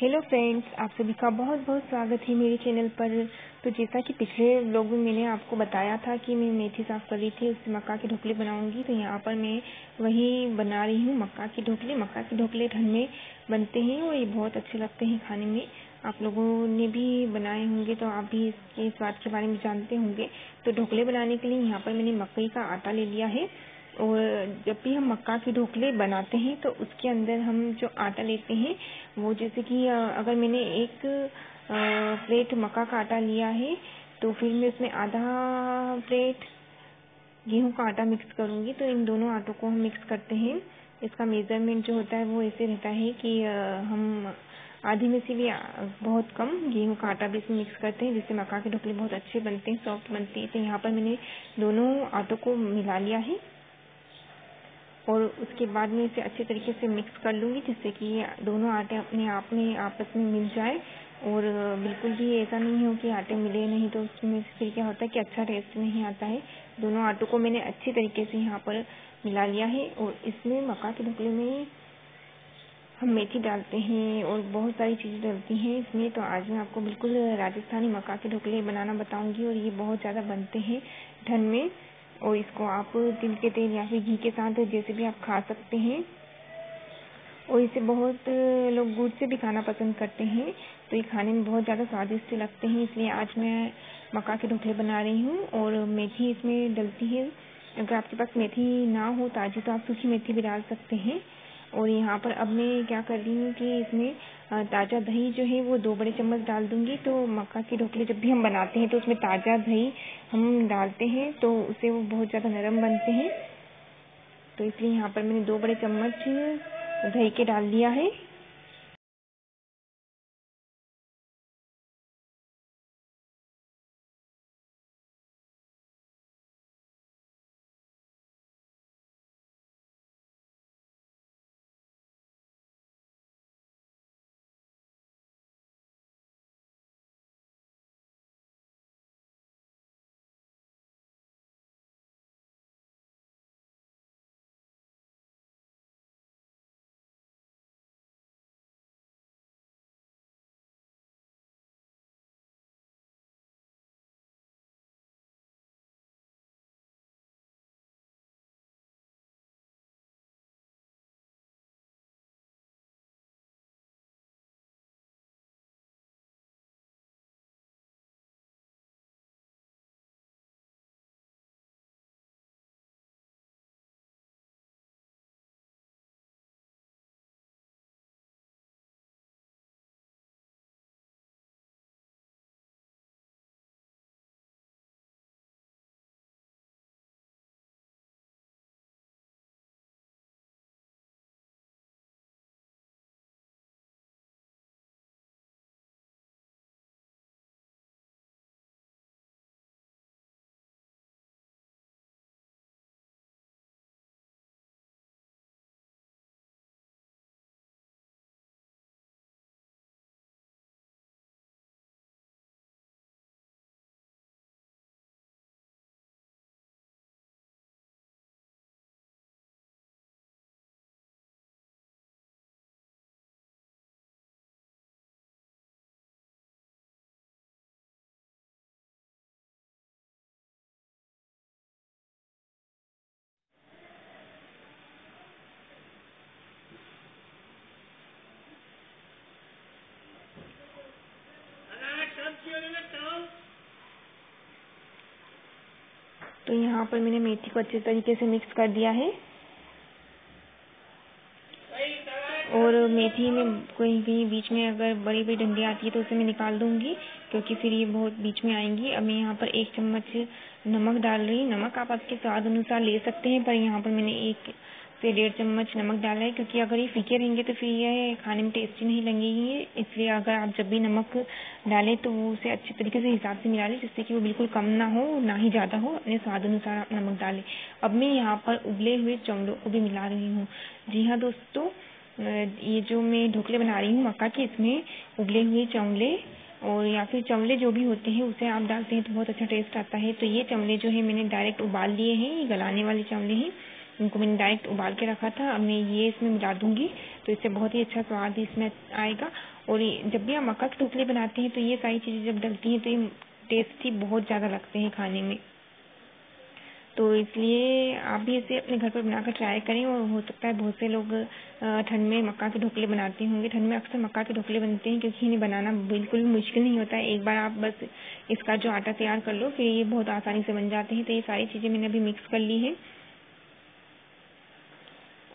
Hello friends, आप सभी का बहुत बहुत स्वागत है मेरे चैनल पर। तो जैसा कि पिछले व्लॉग में मैंने आपको बताया था कि मैं मेथी साफ़ कर रही थी, उससे मक्का के ढोकले बनाऊंगी। तो यहाँ पर मैं वही बना रही हूँ, मक्का के ढोकले। मक्का के ढोकले ठंड में बनते हैं और ये बहुत अच्छे लगते हैं खाने में। आप लोगों ने भी बनाए होंगे तो आप भी इसके स्वाद के बारे में जानते होंगे। तो ढोकले बनाने के लिए यहाँ पर मैंने मकई का आटा ले लिया है। और जब भी हम मक्का के ढोकले बनाते हैं तो उसके अंदर हम जो आटा लेते हैं वो, जैसे कि अगर मैंने एक प्लेट मक्का का आटा लिया है तो फिर मैं उसमें आधा प्लेट गेहूं का आटा मिक्स करूंगी। तो इन दोनों आटों को हम मिक्स करते हैं। इसका मेजरमेंट जो होता है वो ऐसे रहता है कि हम आधी में से भी बहुत कम गेहूं का आटा भी इसमें मिक्स करते हैं, जिससे मक्का के ढोकले बहुत अच्छे बनते हैं, सॉफ्ट बनते हैं। तो यहाँ पर मैंने दोनों आटों को मिला लिया है और उसके बाद में इसे अच्छे तरीके से मिक्स कर लूँगी, जिससे कि दोनों आटे अपने आप में आपस में मिल जाए। और बिल्कुल भी ऐसा नहीं हो कि आटे मिले नहीं, तो उसमें फिर क्या होता है कि अच्छा टेस्ट नहीं आता है। दोनों आटों को मैंने अच्छी तरीके से यहाँ पर मिला लिया है। और इसमें मक्का के ढोकले में हम मेथी डालते हैं और बहुत सारी चीज़ें डलती हैं इसमें। तो आज मैं आपको बिल्कुल राजस्थानी मक्का के ढोकले बनाना बताऊंगी और ये बहुत ज़्यादा बनते हैं ठंड में। और इसको आप तिल के तेल या फिर घी के साथ जैसे भी आप खा सकते हैं। और इसे बहुत लोग गुड़ से भी खाना पसंद करते हैं। तो ये खाने में बहुत ज़्यादा स्वादिष्ट लगते हैं, इसलिए आज मैं मक्का के ढोकले बना रही हूँ। और मेथी इसमें डलती है। अगर आपके पास मेथी ना हो ताज़ी तो आप सूखी मेथी भी डाल सकते हैं। और यहाँ पर अब मैं क्या कर रही हूँ कि इसमें ताज़ा दही जो है वो 2 बड़े चम्मच डाल दूँगी। तो मक्का के ढोकले जब भी हम बनाते हैं तो उसमें ताज़ा दही हम डालते हैं तो उससे वो बहुत ज़्यादा नरम बनते हैं। तो इसलिए यहाँ पर मैंने 2 बड़े चम्मच दही के डाल दिया है। तो यहाँ पर मैंने मेथी को अच्छे तरीके से मिक्स कर दिया है। और मेथी में कोई भी बीच में अगर बड़ी बड़ी डंडी आती है तो उसे मैं निकाल दूंगी, क्योंकि फिर ये बहुत बीच में आएंगी। अब मैं यहाँ पर 1 चम्मच नमक डाल रही हूँ। नमक आप आपके स्वाद अनुसार ले सकते हैं, पर यहाँ पर मैंने 1 से 1.5 चम्मच नमक डाला है, क्योंकि अगर ये फीके रहेंगे तो फिर ये खाने में टेस्टी नहीं लगेंगे। इसलिए अगर आप जब भी नमक डालें तो वो उसे अच्छे तरीके से हिसाब से मिला लें, जिससे कि वो बिल्कुल कम ना हो ना ही ज़्यादा हो। अपने स्वाद अनुसार आप नमक डालें। अब मैं यहाँ पर उबले हुए चावलों को भी मिला रही हूँ। जी हाँ दोस्तों, ये जो मैं ढोकले बना रही हूँ मक्का के, इसमें उबले हुए चवले और या फिर चवले जो भी होते हैं उसे आप डालते हैं तो बहुत अच्छा टेस्ट आता है। तो ये चवले जो है मैंने डायरेक्ट उबाल लिए हैं, ये गलाने वाले चवले हैं। इनको मैंने डायरेक्ट उबाल के रखा था। अब मैं ये इसमें मिला दूंगी तो इससे बहुत ही अच्छा स्वाद इसमें आएगा। और जब भी आप मक्का के ढोकले बनाते हैं तो ये सारी चीज़ें जब डलती हैं तो ये टेस्टी बहुत ज़्यादा लगते हैं खाने में। तो इसलिए आप भी इसे अपने घर पर बनाकर ट्राई करें। और हो सकता है बहुत से लोग ठंड में मक्का के ढोकले बनाते होंगे। ठंड में अक्सर मक्का के ढोकले बनते हैं क्योंकि इन्हें बनाना बिल्कुल भी मुश्किल नहीं होता है। एक बार आप बस इसका जो आटा तैयार कर लो फिर ये बहुत आसानी से बन जाते हैं। तो ये सारी चीज़ें मैंने अभी मिक्स कर ली है।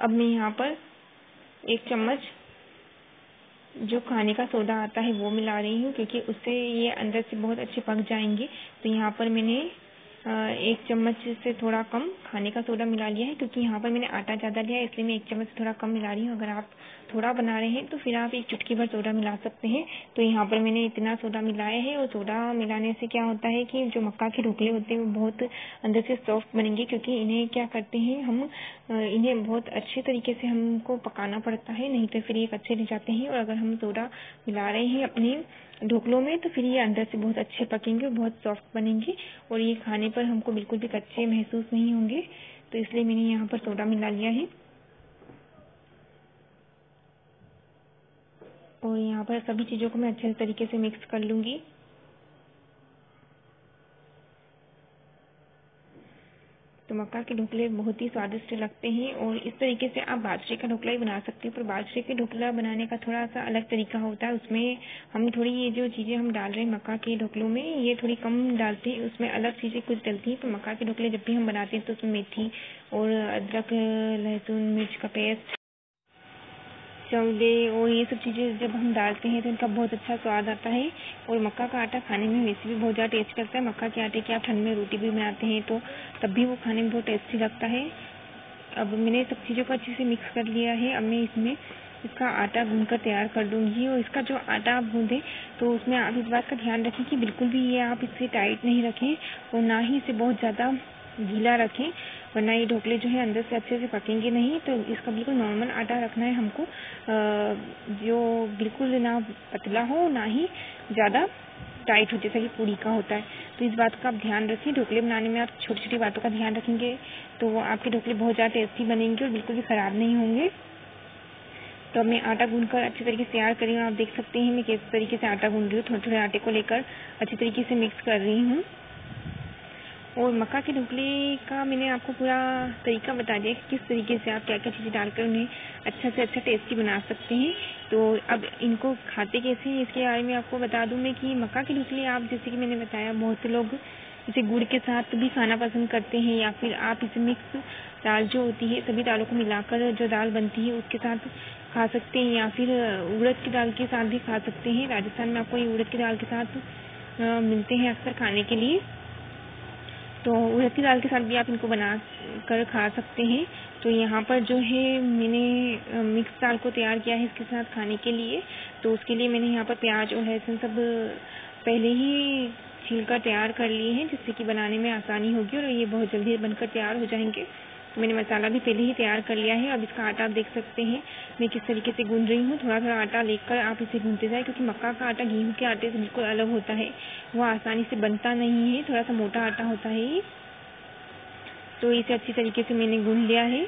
अब मैं यहाँ पर 1 चम्मच जो खाने का सोडा आता है वो मिला रही हूँ क्योंकि उससे ये अंदर से बहुत अच्छे पक जाएंगे। तो यहाँ पर मैंने 1 चम्मच से थोड़ा कम खाने का सोडा मिला लिया है क्योंकि यहाँ पर मैंने आटा ज़्यादा लिया है इसलिए मैं 1 चम्मच से थोड़ा कम मिला रही हूँ। अगर आप थोड़ा बना रहे हैं तो फिर आप 1 चुटकी भर सोडा मिला सकते हैं। तो यहाँ पर मैंने इतना सोडा मिलाया है। और सोडा मिलाने से क्या होता है कि जो मक्का के ढोकले होते हैं वो बहुत अंदर से सॉफ्ट बनेंगे क्योंकि इन्हें क्या करते हैं हम इन्हें बहुत अच्छे तरीके से हमको पकाना पड़ता है, नहीं तो फिर ये कच्चे रह जाते हैं। और अगर हम सोडा मिला रहे हैं अपने ढोकलों में तो फिर ये अंदर से बहुत अच्छे पकेंगे, बहुत सॉफ्ट बनेंगे और ये खाने पर हमको बिल्कुल भी कच्चे महसूस नहीं होंगे। तो इसलिए मैंने यहाँ पर सोडा मिला लिया है। और यहाँ पर सभी चीज़ों को मैं अच्छे तरीके से मिक्स कर लूँगी। तो मक्का के ढोकले बहुत ही स्वादिष्ट लगते हैं। और इस तरीके से आप बाजरे का ढोकला ही बना सकते हैं, पर बाजरे के ढोकला बनाने का थोड़ा सा अलग तरीका होता है। उसमें हम थोड़ी ये जो चीज़ें हम डाल रहे हैं मक्का के ढोकलों में ये थोड़ी कम डालते हैं, उसमें अलग चीज़ें कुछ डलती हैं। पर मक्का के ढोकले जब भी हम बनाते हैं तो उसमें मेथी और अदरक लहसुन मिर्च का पेस्ट चौले और ये सब चीज़ें जब हम डालते हैं तो इनका बहुत अच्छा स्वाद आता है। और मक्का का आटा खाने में वैसे भी बहुत ज़्यादा टेस्टी लगता है। मक्का के आटे की आप ठंड में रोटी भी बनाते हैं तो तब भी वो खाने में बहुत टेस्टी लगता है। अब मैंने सब चीज़ों को अच्छे से मिक्स कर लिया है। अब मैं इसमें इसका आटा गूंदकर तैयार कर दूंगी। और इसका जो आटा आप गूंदें तो उसमें आप इस बात का ध्यान रखें कि बिल्कुल भी ये आप इससे टाइट नहीं रखें और ना ही इसे बहुत ज़्यादा गीला रखें, वरना ये ढोकले जो है अंदर से अच्छे से पकेंगे नहीं। तो इसका बिल्कुल नॉर्मल आटा रखना है हमको, जो बिल्कुल ना पतला हो ना ही ज़्यादा टाइट हो जैसा कि पूरी का होता है। तो इस बात का आप ध्यान रखें। ढोकले बनाने में आप छोटी छोटी बातों का ध्यान रखेंगे तो वो आपके ढोकले बहुत ज़्यादा टेस्टी बनेंगे और बिल्कुल भी ख़राब नहीं होंगे। तो अब मैं आटा गूंदकर अच्छे तरीके से तैयार कर रही हूँ। आप देख सकते हैं मैं किस तरीके से आटा गूंद रही हूँ। थोड़े थोड़े आटे को लेकर अच्छे तरीके से मिक्स कर रही हूँ। और मक्का के ढोकले का मैंने आपको पूरा तरीका बता दिया कि किस तरीके से आप क्या क्या चीज़ें डालकर उन्हें अच्छा से अच्छा टेस्टी बना सकते हैं। तो अब इनको खाते कैसे हैं इसके बारे में आपको बता दूं मैं कि मक्का के ढोकले आप जैसे कि मैंने बताया बहुत से लोग इसे गुड़ के साथ भी खाना पसंद करते हैं, या फिर आप इसे मिक्स दाल जो होती है सभी दालों को मिलाकर जो दाल बनती है उसके साथ खा सकते हैं, या फिर उड़द की दाल के साथ भी खा सकते हैं। राजस्थान में आपको ये उड़द की दाल के साथ मिलते हैं अक्सर खाने के लिए। तो उड़द की दाल के साथ भी आप इनको बना कर खा सकते हैं। तो यहाँ पर जो है मैंने मिक्स दाल को तैयार किया है इसके साथ खाने के लिए। तो उसके लिए मैंने यहाँ पर प्याज और लहसुन सब पहले ही छीलकर तैयार कर लिए हैं जिससे कि बनाने में आसानी होगी और ये बहुत जल्दी बनकर तैयार हो जाएंगे। तो मैंने मसाला भी पहले ही तैयार कर लिया है। अब इसका आटा आप देख सकते हैं मैं किस तरीके से गूंद रही हूँ। थोड़ा थोड़ा आटा लेकर आप इसे गूंदते जाए क्योंकि मक्का का आटा गेहूँ के आटे से बिल्कुल अलग होता है, वो आसानी से बनता नहीं है, थोड़ा सा मोटा आटा होता है ये। तो इसे अच्छी तरीके से मैंने गूंद लिया है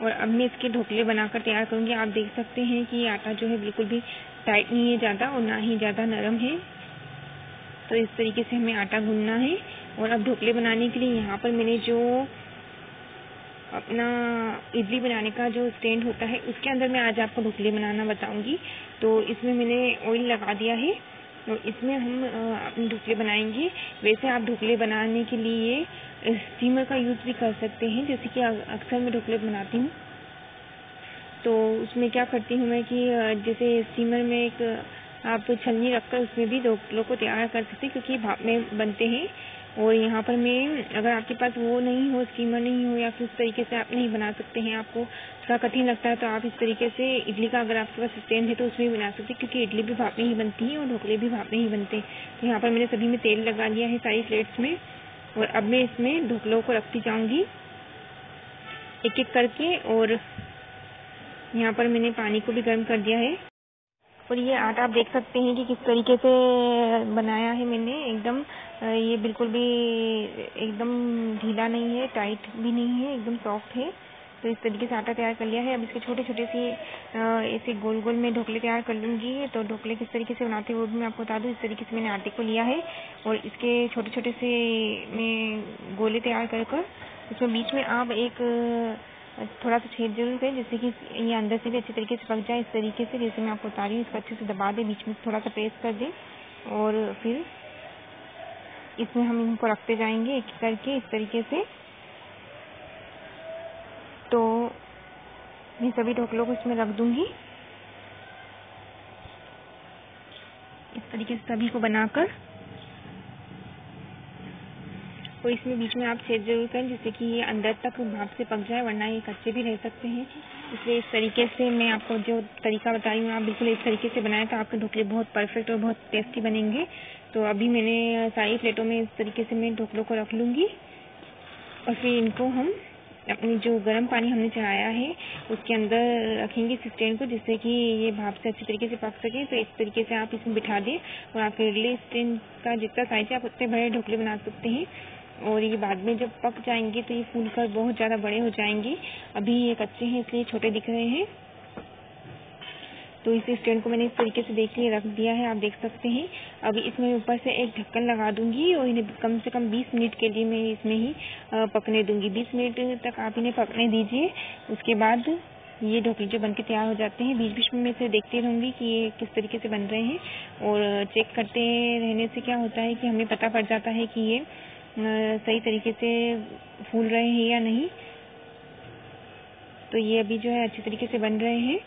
और अब मैं इसके ढोकले बनाकर तैयार करूँगी। आप देख सकते हैं कि ये आटा जो है बिल्कुल भी टाइट नहीं है ज़्यादा और ना ही ज़्यादा नरम है। तो इस तरीके से हमें आटा गूंदना है। और अब ढोकले बनाने के लिए यहाँ पर मैंने जो अपना इडली बनाने का जो स्टैंड होता है उसके अंदर मैं आज आपको ढोकले बनाना बताऊंगी। तो इसमें मैंने ऑयल लगा दिया है और इसमें हम अपने ढोकले बनाएंगे। वैसे आप ढोकले बनाने के लिए स्टीमर का यूज़ भी कर सकते हैं, जैसे कि अक्सर मैं ढोकले बनाती हूँ तो उसमें क्या करती हूँ मैं कि जैसे स्टीमर में एक आप छलनी रखकर उसमें भी ढोकलों को तैयार कर सकते हैं क्योंकि भाप में बनते हैं। और यहाँ पर मैं अगर आपके पास वो नहीं हो, स्टीमर नहीं हो या फिर उस तरीके से आप नहीं बना सकते हैं, आपको थोड़ा कठिन लगता है तो आप इस तरीके से इडली का अगर आपके पास स्टैंड है तो उसमें भी बना सकते हैं क्योंकि इडली भी भाप में ही बनती है और ढोकले भी भाप में ही बनते हैं। तो यहाँ पर मैंने सभी में तेल लगा लिया है सारी प्लेट्स में और अब मैं इसमें ढोकलों को रखती जाऊँगी एक एक करके। और यहाँ पर मैंने पानी को भी गर्म कर दिया है और ये आटा आप देख सकते हैं कि किस तरीके से बनाया है मैंने, एकदम ये बिल्कुल भी एकदम ढीला नहीं है, टाइट भी नहीं है, एकदम सॉफ्ट है। तो इस तरीके से आटा तैयार कर लिया है। अब इसके छोटे छोटे से ऐसे गोल गोल में ढोकले तैयार कर लूँगी। तो ढोकले किस तरीके से बनाते हैं वो भी मैं आपको बता दूँ। इस तरीके से मैंने आटे को लिया है और इसके छोटे छोटे से मैं गोले तैयार कर उसमें बीच में आप एक थोड़ा सा छेद जरूर करें, जिससे कि ये अंदर से भी अच्छी तरीके से पक जाए। इस तरीके से जैसे मैं आपको बता रही हूँ, इसको अच्छे से दबा दें, बीच में थोड़ा सा प्रेस कर दें और फिर इसमें हम इनको रखते जाएंगे एक एक करके इस तरीके से। तो मैं सभी ढोकलों को इसमें रख दूंगी इस तरीके से सभी को बनाकर। और इसमें बीच में आप छेद जरूर करें, जिससे कि ये अंदर तक भाप से पक जाए, वरना ये कच्चे भी रह सकते हैं। इसलिए इस तरीके से मैं आपको जो तरीका बता रही हूँ, आप बिल्कुल इस तरीके से बनाएं तो आपके ढोकले बहुत परफेक्ट और बहुत टेस्टी बनेंगे। तो अभी मैंने सारी प्लेटों में इस तरीके से मैं ढोकलों को रख लूँगी और फिर इनको हम अपनी जो गर्म पानी हमने चढ़ाया है उसके अंदर रखेंगे इस स्टैंड को, जिससे कि ये भाप से अच्छी तरीके से पक सके। तो इस तरीके से आप इसमें बिठा दें और आपके इडली स्टैंड का जितना साइज है आप उतने बड़े ढोकले बना सकते हैं। और ये बाद में जब पक जाएंगे तो ये फूल कर बहुत ज़्यादा बड़े हो जाएंगे। अभी ये कच्चे हैं इसलिए छोटे दिख रहे हैं। तो इस स्टैंड को मैंने इस तरीके से देखिए रख दिया है, आप देख सकते हैं। अब इसमें ऊपर से एक ढक्कन लगा दूंगी और इन्हें कम से कम 20 मिनट के लिए मैं इसमें ही पकने दूंगी। 20 मिनट तक आप इन्हें पकने दीजिए। उसके बाद ये ढोकले जो बनके तैयार हो जाते हैं, बीच बीच में मैं इसे देखती रहूँगी कि ये किस तरीके से बन रहे हैं। और चेक करते रहने से क्या होता है कि हमें पता पड़ जाता है कि ये सही तरीके से फूल रहे हैं या नहीं। तो ये अभी जो है अच्छी तरीके से बन रहे हैं।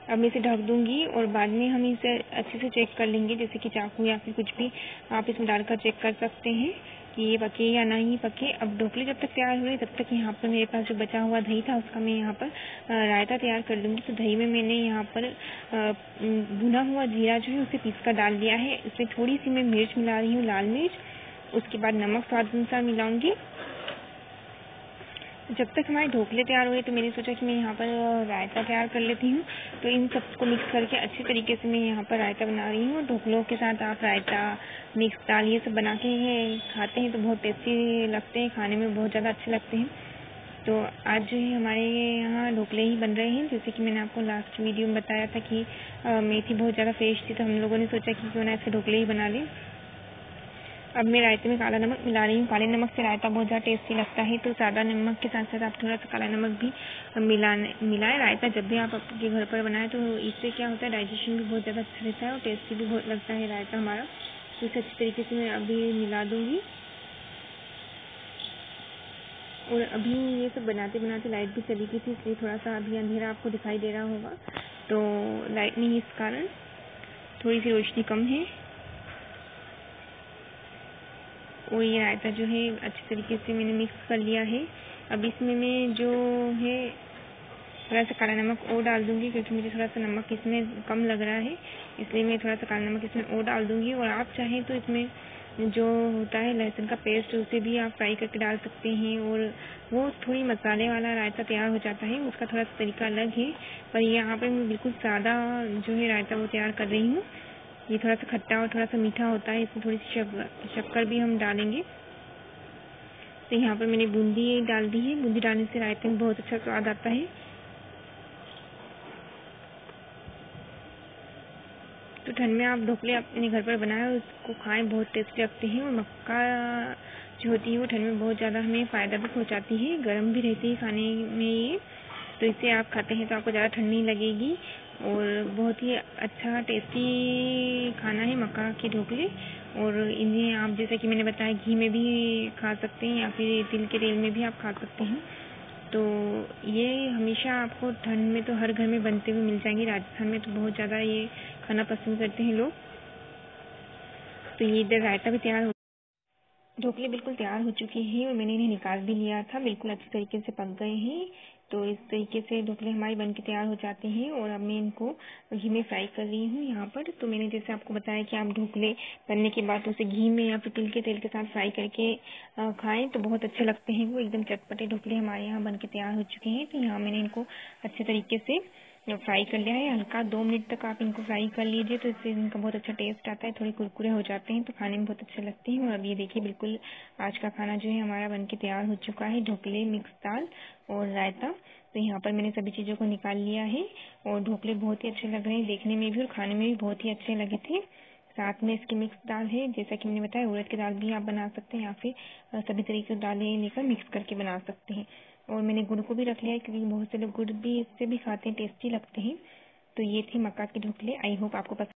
अब मैं इसे ढक दूंगी और बाद में हम इसे अच्छे से चेक कर लेंगे, जैसे कि चाकू या फिर कुछ भी आप इसमें डालकर चेक कर सकते हैं कि ये पके या नहीं पके। अब ढोकले जब तक तैयार हो रहे तब तक यहाँ पर मेरे पास जो बचा हुआ दही था उसका मैं यहाँ पर रायता तैयार कर लूँगी। तो दही में मैंने यहाँ पर भुना हुआ जीरा जो है उसे पीस कर डाल दिया है। इसमें थोड़ी सी मैं मिर्च मिला रही हूँ, लाल मिर्च। उसके बाद नमक स्वाद अनुसार मिलाऊंगी। जब तक हमारे ढोकले तैयार हुए तो मैंने सोचा कि मैं यहाँ पर रायता तैयार कर लेती हूँ। तो इन सबको मिक्स करके अच्छी तरीके से मैं यहाँ पर रायता बना रही हूँ। ढोकलों के साथ आप रायता, मिक्स दाल ये सब बना के खाते हैं तो बहुत टेस्टी लगते हैं, खाने में बहुत ज़्यादा अच्छे लगते हैं। तो आज जो है हमारे यहाँ ढोकले ही बन रहे हैं। जैसे कि मैंने आपको लास्ट वीडियो में बताया था कि मेथी बहुत ज़्यादा फ्रेश थी, तो हम लोगों ने सोचा कि क्यों ना ऐसे ढोकले ही बना लें। अब मैं रायते में काला नमक मिला रही हूँ। काले नमक से रायता बहुत ज़्यादा टेस्टी लगता है, तो सादा नमक के साथ साथ आप थोड़ा सा काला नमक भी मिलाएं। रायता जब भी आप आपके घर पर बनाएं तो इससे क्या होता है, डाइजेशन भी बहुत ज़्यादा अच्छा रहता है और टेस्टी भी बहुत लगता है रायता हमारा। तो इसे अच्छी तरीके से मैं अभी मिला दूँगी। और अभी ये सब बनाते बनाते लाइट भी चली गई थी, इसलिए थोड़ा सा अभी अंधेरा आपको दिखाई दे रहा होगा। तो लाइट नहीं, इस कारण थोड़ी सी रोशनी कम है। और ये रायता जो है अच्छे तरीके से मैंने मिक्स कर लिया है। अब इसमें मैं जो है थोड़ा सा काला नमक और डाल दूंगी, क्योंकि मुझे थोड़ा सा नमक इसमें कम लग रहा है, इसलिए मैं थोड़ा सा काला नमक इसमें और डाल दूंगी। और आप चाहें तो इसमें जो होता है लहसुन का पेस्ट, उसे भी आप फ्राई करके डाल सकते हैं और वो थोड़ी मसाले वाला रायता तैयार हो जाता है। उसका थोड़ा सा तरीका अलग है, पर यहाँ पर मैं बिल्कुल सादा जो है रायता वो तैयार कर रही हूँ। ये थोड़ा सा खट्टा और थोड़ा सा मीठा होता है, इसमें थोड़ी सी शक्कर भी हम डालेंगे। तो यहाँ पर मैंने बूंदी डाल दी है। बूंदी डालने से रायते में बहुत अच्छा स्वाद आता है। तो ठंड में आप ढोकले अपने घर पर बनाएं और उसको खाएं, बहुत टेस्टी लगते हैं। और मक्का जो होती है वो ठंड में बहुत ज़्यादा हमें फ़ायदा भी पहुँचाती है, गर्म भी रहती है खाने में ये। तो इससे आप खाते हैं तो आपको ज़्यादा ठंड नहीं लगेगी और बहुत ही अच्छा टेस्टी खाना है मक्का के ढोकले। और इन्हें आप जैसे कि मैंने बताया घी में भी खा सकते हैं या फिर तिल के तेल में भी आप खा सकते हैं। तो ये हमेशा आपको ठंड में तो हर घर में बनते हुए मिल जाएंगे। राजस्थान में तो बहुत ज़्यादा ये खाना पसंद करते हैं लोग। तो ये इधर रायता भी तैयार हो, ढोकले बिल्कुल तैयार हो चुके हैं और मैंने इन्हें निकाल भी लिया था, बिल्कुल अच्छी तरीके से पक गए हैं। तो इस तरीके से ढोकले हमारे बनके तैयार हो जाते हैं और अब मैं इनको घी में फ्राई कर रही हूँ यहाँ पर। तो मैंने जैसे आपको बताया कि आप ढोकले बनने के बाद उसे घी में या फिर तिल के तेल के साथ फ्राई करके खाएं तो बहुत अच्छे लगते हैं। वो एकदम चटपटे ढोकले हमारे यहाँ बनके तैयार हो चुके हैं। तो यहाँ मैंने इनको अच्छे तरीके से फ्राई कर लिया है हल्का। 2 मिनट तक आप इनको फ्राई कर लीजिए तो इससे इनका बहुत अच्छा टेस्ट आता है। थोड़े कुरकुरे हो जाते हैं तो खाने में बहुत अच्छे लगते हैं। और अब ये देखिए बिल्कुल आज का खाना जो है हमारा बनके तैयार हो चुका है। ढोकले, मिक्स दाल और रायता। तो यहाँ पर मैंने सभी चीज़ों को निकाल लिया है और ढोकले बहुत ही अच्छे लग रहे हैं देखने में भी और खाने में भी बहुत ही अच्छे लगे थे। साथ में इसकी मिक्स दाल है, जैसा कि मैंने बताया उड़द की दाल भी आप बना सकते हैं या फिर सभी तरीके की दालें लेकर मिक्स करके बना सकते हैं। और मैंने गुड़ को भी रख लिया है क्योंकि बहुत से लोग गुड़ भी इससे भी खाते हैं, टेस्टी लगते हैं। तो ये थे मक्का के ढोकले। आई होप आपको पसंद